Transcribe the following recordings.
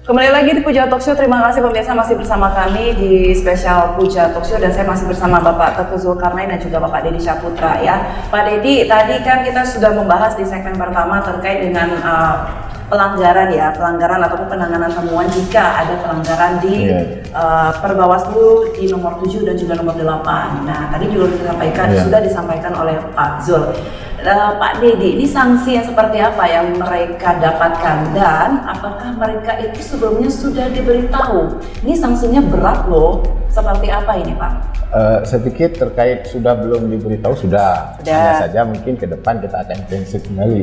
Kembali lagi di Puja Talk Show. Terima kasih pemirsa masih bersama kami di spesial Puja Talk Show, dan saya masih bersama Bapak Teguh Zulkarnain dan juga Bapak Deddy Syaputra ya. Pak Deddy, tadi kan kita sudah membahas di segmen pertama terkait dengan pelanggaran ataupun penanganan temuan jika ada pelanggaran di Perbawaslu di nomor 7 dan juga nomor 8. Nah, tadi juga sudah disampaikan oleh Pak Zul. Pak Deddy, ini sanksi yang seperti apa yang mereka dapatkan dan apakah mereka itu sebelumnya sudah diberitahu? Ini sanksinya berat loh, seperti apa ini Pak? Saya pikir terkait sudah belum diberitahu sudah. Hanya saja mungkin ke depan kita akan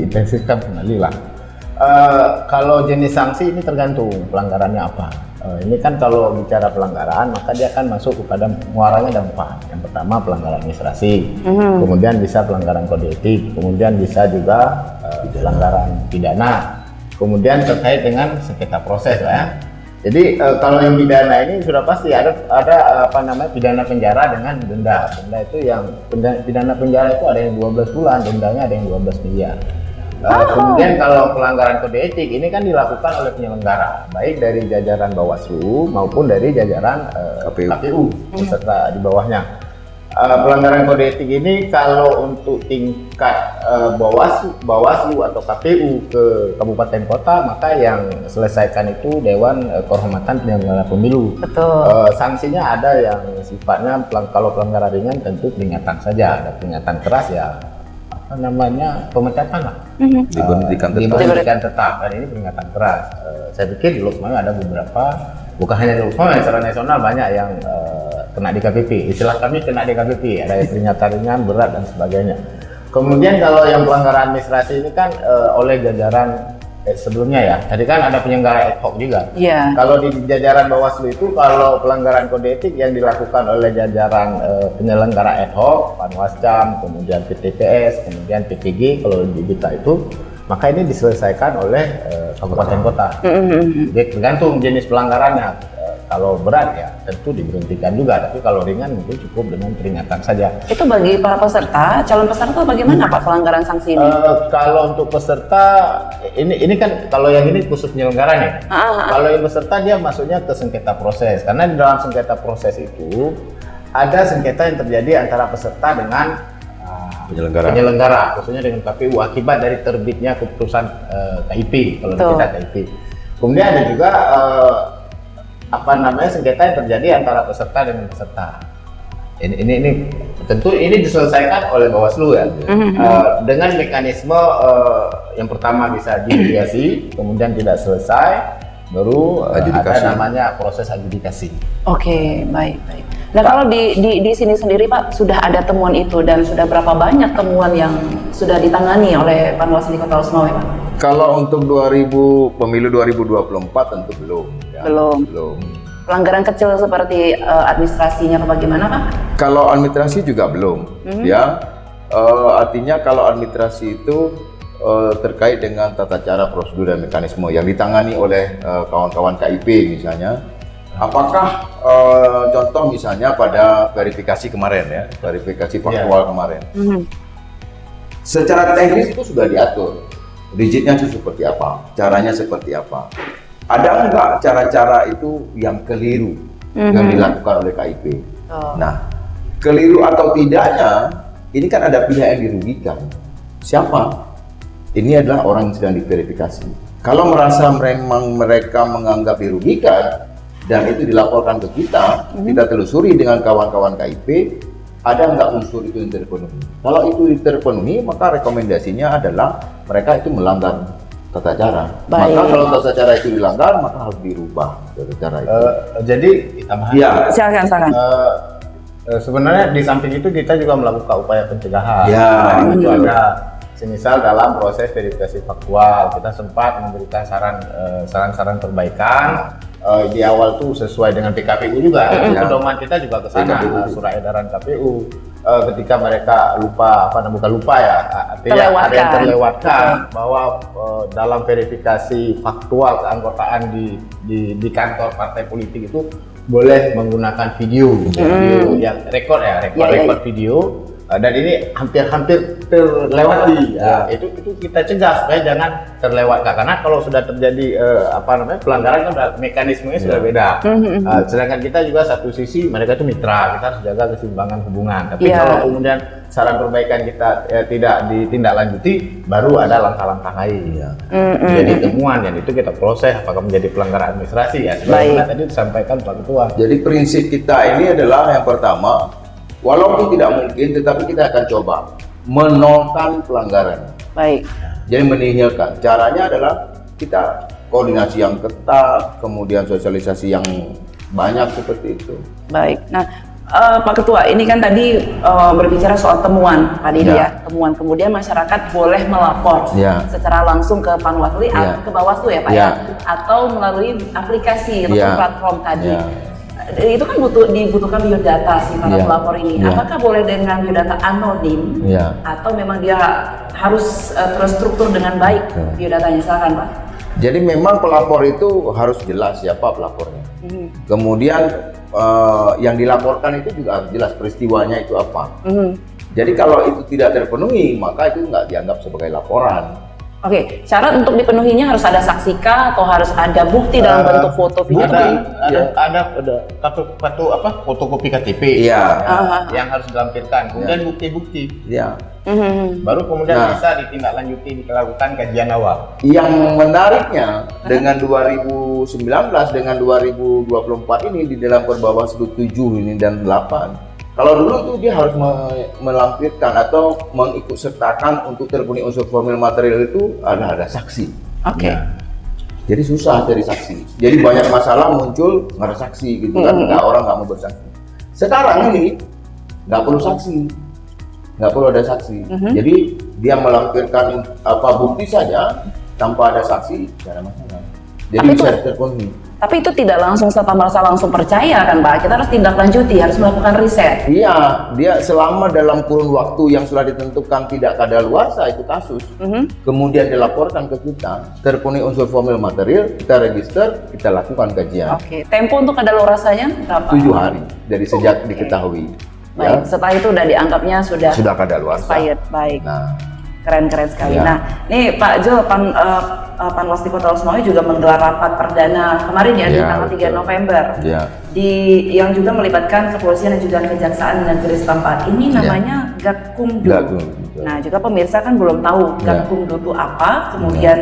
intensifkan kembali lah. Kalau jenis sanksi ini tergantung pelanggarannya apa. Ini kan kalau bicara pelanggaran maka dia akan masuk kepada muaranya ada 4. Yang pertama pelanggaran administrasi, kemudian bisa pelanggaran kode etik, kemudian bisa juga pelanggaran pidana, kemudian terkait dengan sengketa proses lah ya. Jadi kalau yang pidana ini sudah pasti ada pidana penjara dengan denda. Denda itu yang pidana penjara itu ada yang 12 bulan, dendanya ada yang 12 miliar. Kemudian kalau pelanggaran kode etik ini kan dilakukan oleh penyelenggara, baik dari jajaran Bawaslu maupun dari jajaran KPU beserta di bawahnya. Pelanggaran kode etik ini kalau untuk tingkat Bawaslu atau KPU ke kabupaten kota, maka yang selesaikan itu Dewan Kehormatan Penyelenggara Pemilu. Betul. Sanksinya ada yang sifatnya kalau pelanggaran ringan tentu peringatan saja, ada peringatan keras ya pemecatan lah, diberhentikan tetap, dan ini peringatan keras. Saya pikir di Lukman ada beberapa, bukan hanya di Lukman, secara nasional banyak yang kena di KPP. Istilah kami kena di KPP, ada peringatan ringan, berat dan sebagainya. Kemudian kalau yang pelanggaran administrasi ini kan oleh jajaran sebelumnya ya, tadi kan ada penyelenggara ad hoc juga. Kalau di jajaran Bawaslu itu kalau pelanggaran kode etik yang dilakukan oleh jajaran penyelenggara ad hoc, Panwascam, kemudian PTPS, kemudian PTG kalau di kita itu, maka ini diselesaikan oleh kabupaten kota. Jadi tergantung jenis pelanggarannya. Kalau berat ya tentu diberhentikan juga, tapi kalau ringan mungkin cukup dengan peringatan saja. Itu bagi para peserta, calon peserta bagaimana Pak pelanggaran sanksi ini? Kalau untuk peserta ini kan kalau yang ini khusus penyelenggara nih. Kalau yang peserta dia masuknya ke sengketa proses, karena di dalam sengketa proses itu ada sengketa yang terjadi antara peserta dengan penyelenggara, khususnya dengan KPU akibat dari terbitnya keputusan KIP kalau kita KIP. Kemudian ada juga sengketa yang terjadi antara peserta dengan peserta. Ini tentu ini diselesaikan oleh Bawaslu ya, dengan mekanisme yang pertama bisa dimediasi, kemudian tidak selesai, baru ada namanya proses adjudikasi. Oke, baik. Nah kalau di sini sendiri Pak, sudah ada temuan itu dan sudah berapa banyak temuan yang sudah ditangani oleh Panwaslu Kota Losmawe Pak? Kalau untuk pemilu 2024 tentu belum. Ya. Belum. Pelanggaran kecil seperti administrasinya atau bagaimana Pak? Kalau administrasi juga belum. Ya, artinya kalau administrasi itu terkait dengan tata cara, prosedur dan mekanisme yang ditangani oleh kawan-kawan KIP misalnya. Apakah contoh misalnya pada verifikasi kemarin ya, verifikasi faktual kemarin. Secara teknis itu sudah diatur. Rigidnya itu seperti apa, caranya seperti apa. Ada enggak cara-cara itu yang keliru yang dilakukan oleh KIP? Nah, keliru atau tidaknya, ini kan ada pihak yang dirugikan. Siapa? Ini adalah orang yang sedang diverifikasi. Kalau merasa memang mereka menganggap dirugikan dan itu dilaporkan ke kita, kita telusuri dengan kawan-kawan KIP, ada enggak unsur itu yang terpenuhi. Kalau itu terpenuhi, maka rekomendasinya adalah mereka itu melanggar tata cara. Maka kalau tata cara itu dilanggar, maka harus dirubah tata cara itu. Jadi tambahan. Ya. Silakan. Sebenarnya di samping itu kita juga melakukan upaya pencegahan. Itu ada semisal dalam proses verifikasi faktual kita sempat memberikan saran-saran perbaikan. Di awal tuh sesuai dengan PKPU juga. Pedoman kita juga ke sana, surat edaran KPU. Ketika mereka bukan lupa ya, artinya ada yang terlewatkan bahwa dalam verifikasi faktual keanggotaan di kantor partai politik itu boleh menggunakan video yang rekod video dan ini hampir-hampir terlewati. Itu kita cegah supaya jangan terlewatkan, karena kalau sudah terjadi pelanggaran kan mekanismenya sudah beda. Sedangkan kita juga satu sisi mereka itu mitra, kita harus jaga keseimbangan hubungan. Tapi kalau kemudian saran perbaikan kita tidak ditindaklanjuti, baru ada langkah-langkah lain. Jadi temuan yang itu kita proses apakah menjadi pelanggaran administrasi ya. Sebagaimana tadi disampaikan Pak Ketua. Jadi prinsip kita ini adalah yang pertama, walaupun tidak mungkin, tetapi kita akan coba menolkan pelanggaran. Baik. Jadi menihilkan. Caranya adalah kita koordinasi yang ketat, kemudian sosialisasi yang banyak seperti itu. Baik. Nah, Pak Ketua, ini kan tadi berbicara soal temuan, Pak Didi ya. Temuan, kemudian masyarakat boleh melapor secara langsung ke Panwaslu, ke Bawaslu ya Pak ya, atau melalui aplikasi atau platform tadi. Itu kan dibutuhkan biodata sih para pelapor ini. Apakah boleh dengan biodata anonim atau memang dia harus terstruktur dengan baik biodatanya? Silakan Pak. Jadi memang pelapor itu harus jelas siapa pelapornya. Kemudian yang dilaporkan itu juga harus jelas peristiwanya itu apa. Jadi kalau itu tidak terpenuhi, maka itu nggak dianggap sebagai laporan. Oke, syarat untuk dipenuhinya harus ada saksi kah atau harus ada bukti dalam bentuk foto video? Ada fotokopi KTP yang harus dilampirkan, kemudian bukti-bukti. Baru kemudian bisa ditindaklanjuti, dilakukan kajian awal. Yang menariknya dengan 2019 dengan 2024 ini di dalam Perbawaslu 7 ini dan 8. Kalau dulu tuh dia harus melampirkan atau mengikutsertakan untuk terpenuhi unsur formil material itu ada saksi. Jadi susah cari saksi. Jadi banyak masalah muncul nggak ada saksi gitu kan, orang nggak mau bersaksi. Sekarang ini nggak perlu saksi, nggak perlu ada saksi. Jadi dia melampirkan bukti saja tanpa ada saksi, tidak ada masalah. Jadi bisa terpenuhi. Tapi itu tidak langsung serta merta langsung percaya kan Pak? Kita harus tindak lanjuti, harus melakukan riset. Iya, dia selama dalam kurun waktu yang sudah ditentukan tidak kadaluarsa itu kasus, kemudian dilaporkan ke kita, terpenuhi unsur formil material, kita register, kita lakukan kajian. Tempo untuk kadaluarsanya berapa? 7 hari dari sejak diketahui. Baik, setelah itu udah dianggapnya sudah kadaluarsa. Baik. Nah, keren sekali. Nah, nih Pak Jo, Panwaslu Kota Losmawi juga menggelar rapat perdana kemarin ya, di tanggal 3 November. Yang juga melibatkan kepolisian dan juga kejaksaan negeri setempat. Ini namanya Gakumdu. Nah, juga pemirsa kan belum tahu Gakumdu itu apa, kemudian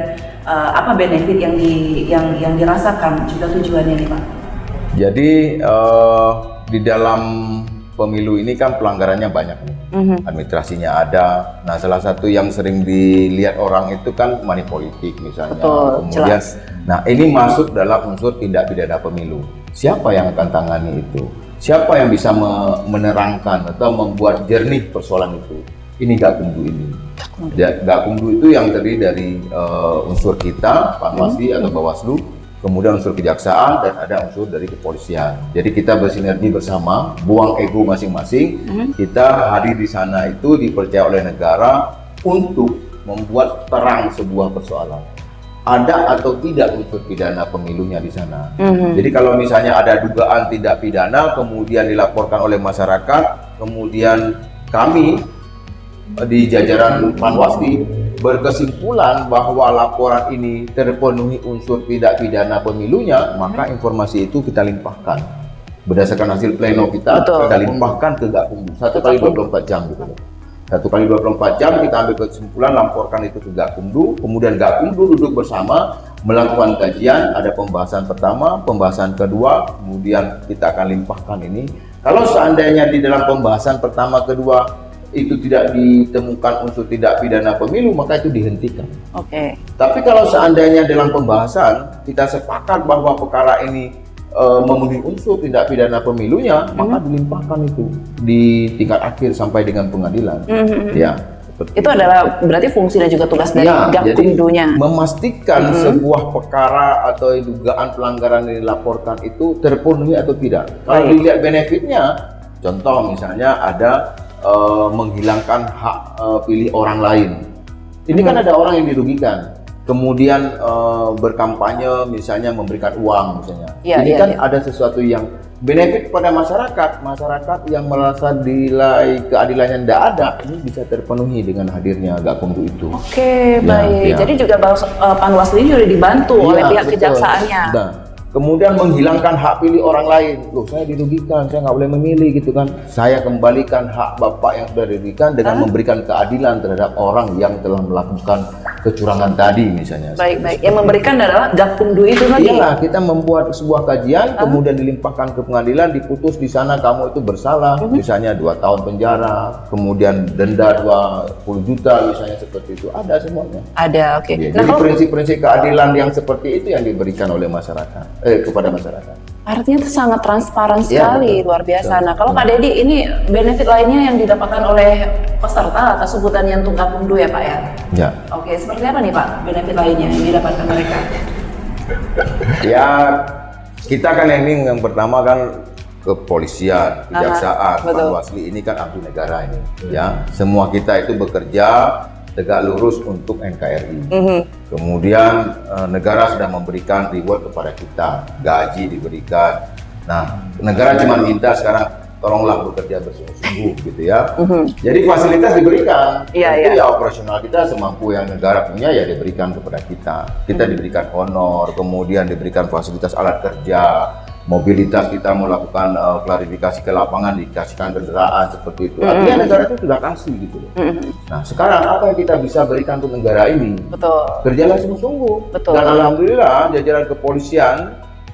apa benefit yang dirasakan, juga tujuannya nih Pak. Jadi di dalam pemilu ini kan pelanggarannya banyak nih. Administrasinya ada. Nah, salah satu yang sering dilihat orang itu kan money politik misalnya. Kemudian, nah ini masuk dalam unsur tindak pidana pemilu. Siapa yang akan tangani itu? Siapa yang bisa menerangkan atau membuat jernih persoalan itu? Ini Gakumdu ini. Gakumdu itu yang terdiri dari unsur kita, Panwaslu atau Bawaslu, kemudian unsur kejaksaan, dan ada unsur dari kepolisian. Jadi kita bersinergi bersama, buang ego masing-masing. Kita hadir di sana itu dipercaya oleh negara untuk membuat terang sebuah persoalan. Ada atau tidak unsur pidana pemilunya di sana. Jadi kalau misalnya ada dugaan tindak pidana, kemudian dilaporkan oleh masyarakat, kemudian kami di jajaran Panwaslu berkesimpulan bahwa laporan ini terpenuhi unsur tidak pidana pemilunya, maka informasi itu kita limpahkan berdasarkan hasil pleno kita. Kita limpahkan ke Gakumdu 1 kali 24 jam gitu. 1 kali 24 jam kita ambil kesimpulan, laporkan itu ke Gakumdu, kemudian Gakumdu duduk bersama melakukan kajian, ada pembahasan pertama, pembahasan kedua, kemudian kita akan limpahkan ini. Kalau seandainya di dalam pembahasan pertama kedua itu tidak ditemukan unsur tidak pidana pemilu, maka itu dihentikan. Tapi kalau seandainya dalam pembahasan kita sepakat bahwa perkara ini memenuhi unsur tidak pidana pemilunya, maka dilimpahkan itu di tingkat akhir sampai dengan pengadilan. Itu adalah berarti fungsi dan juga tugas dari Gakumdunya. Memastikan sebuah perkara atau dugaan pelanggaran yang dilaporkan itu terpenuhi atau tidak. Kalau dilihat benefitnya, contoh misalnya ada menghilangkan hak pilih orang lain. Ini kan ada orang yang dirugikan. kemudian berkampanye misalnya memberikan uang misalnya. Iya, Ini iya, kan iya. ada sesuatu yang benefit pada masyarakat yang merasa nilai keadilannya tidak ada, ini bisa terpenuhi dengan hadirnya Gakumdu itu. Oke, Ya, baik. ya. Jadi juga Panwaslu ini sudah dibantu oleh Iya, pihak betul. kejaksaannya. Nah, kemudian menghilangkan hak pilih orang lain. Loh, saya dirugikan, saya nggak boleh memilih gitu kan. Saya kembalikan hak Bapak yang sudah diberikan dengan memberikan keadilan terhadap orang yang telah melakukan kecurangan tadi misalnya. Baik. Yang memberikan adalah Gakumdu itu tadi. Iyalah, kita membuat sebuah kajian, kemudian dilimpahkan ke pengadilan, diputus di sana kamu itu bersalah, misalnya 2 tahun penjara, kemudian denda 20 juta misalnya seperti itu. Ada semuanya. Ada, oke. Ya, Nah, jadi kalau prinsip-prinsip keadilan yang seperti itu yang diberikan oleh masyarakat, kepada masyarakat. artinya itu sangat transparan Iya, sekali, betul. luar biasa. Betul. Nah, kalau Pak Dedi, ini benefit lainnya yang didapatkan oleh peserta atas sebutannya untuk Gakumdu ya Pak ya? Ya. Oke, seperti apa nih Pak benefit lainnya yang didapatkan mereka? Ya, kita kan ini yang pertama kan kepolisian, kejaksaan, betul. Panwaslu ini kan abdi negara ini, ya. Semua kita itu bekerja tegak lurus untuk NKRI. Kemudian negara sudah memberikan reward kepada kita, gaji diberikan. Nah, negara cuma minta sekarang tolonglah bekerja bersungguh-sungguh gitu ya. Jadi fasilitas diberikan. Iya, Tentu iya. ya operasional kita semampu yang negara punya ya diberikan kepada kita. Kita diberikan honor, kemudian diberikan fasilitas alat kerja, mobilitas kita melakukan klarifikasi ke lapangan, dikasihkan kendaraan seperti itu. Artinya negara itu sudah kasih gitu loh. Nah, sekarang apa yang kita bisa berikan untuk negara ini? Betul. Kerjalah sungguh-sungguh. Betul. Dan alhamdulillah jajaran kepolisian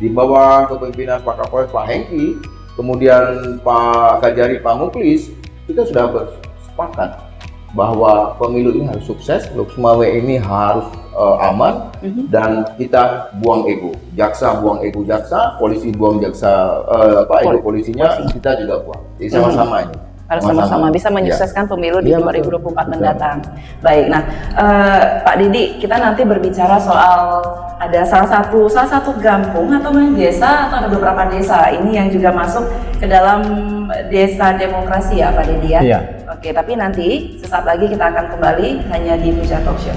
di bawah kepemimpinan Pak Kapolres Pak Hengki, kemudian Pak Kajari Pak Muklis, kita sudah bersepakat bahwa pemilu ini harus sukses, Luxmawe ini harus aman, dan kita buang ego. Jaksa buang ego jaksa, polisi buang jaksa ego polisinya, kita juga buang. Jadi sama-sama ini. Harus sama-sama bisa menyukseskan pemilu di Iya, betul. 2024 mendatang. Baik, nah Pak Didi, kita nanti berbicara soal ada salah satu kampung atau desa atau ada beberapa desa ini yang juga masuk ke dalam desa demokrasi ya Pak Didi ya. Iya. Oke, tapi nanti sesaat lagi kita akan kembali hanya di Puja Talk Show.